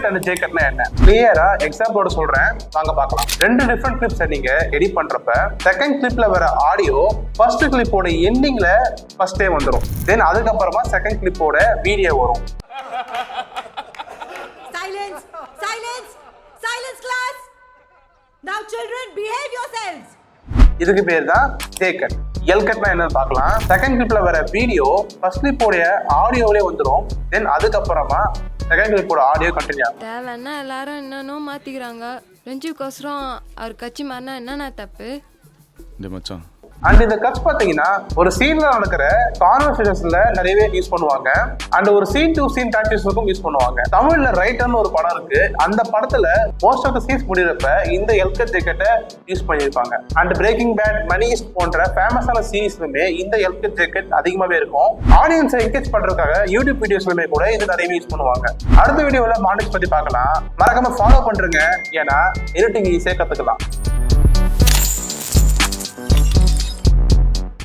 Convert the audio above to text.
And J கட்னா என்ன கிளியரா எக்ஸாம்பிளோட சொல்றேன், வாங்க பார்க்கலாம். 2 டிஃபரெண்ட் கிளிப்ஸை நீங்க எடிட் பண்றப்ப செகண்ட் கிளிப்ல வர ஆடியோ ஃபர்ஸ்ட் கிளிப்போட எண்டிங்ல ஃபர்ஸ்ட் டே வந்துடும். தென் அதுக்கப்புறமா செகண்ட் கிளிப்போட வீடியோ வரும். Silence! Silence! Silence class! Now children behave yourselves! இதுக்கு பேர் தான் ஜே கட். எல் கட்னா என்னன்னு பார்க்கலாம். செகண்ட் கிளிப்ல வர வீடியோ ஃபர்ஸ்ட் கிளிப்போட ஆடியோவிலே வந்துடும். தென் அதுக்கப்புறமா செகண்ட் கிளிப்போட ஆடியோ கண்டினியூ ஆகும். தேவைன்னா எல்லாரும் என்னன்னோ மாத்திக்கிறாங்க. ரெஞ்சுக்கோசரம் அவர் கட்சி மாறினா என்னென்ன தப்பு? இந்த மச்சான் அண்ட் இந்த கட்ஸ் பாத்தீங்கன்னா ஒரு சீன்ல நடக்கிற கான்வர்சேஷன்ஸ்ல நிறையவே யூஸ் பண்ணுவாங்க. அண்ட் ஒரு சீன் டு சீன் டாக்டிக்ஸ்க்கும் யூஸ் பண்ணுவாங்க. தமிழ்ல ரைட்டர்னு ஒரு படம் இருக்கு. அந்த படத்துல மோஸ்ட் ஆஃப் த சீன்ஸ் முடியறப்ப இந்த எல்கட் ஜேக்கெட்டை யூஸ் பண்ணியிருப்பாங்க. அண்ட் பிரேக்கிங் பேட், மணிஸ் போன்ற ஃபேமஸான சீரீஸ்லுமே இந்த எல்கட் ஜேக்கெட் அதிகமாவே இருக்கும். ஆடியன்ஸை என்கேஜ் பண்றதுக்காக யூடியூப் வீடியோஸ்லுமே கூட இது நிறையவே யூஸ் பண்ணுவாங்க. அடுத்த வீடியோல மானிட்டர்ஸ் பத்தி பார்க்கலாம். மறக்காம ஃபாலோ பண்றீங்க, ஏன்னா எடிட்டிங் ஈஸியா கத்துக்கலாம்.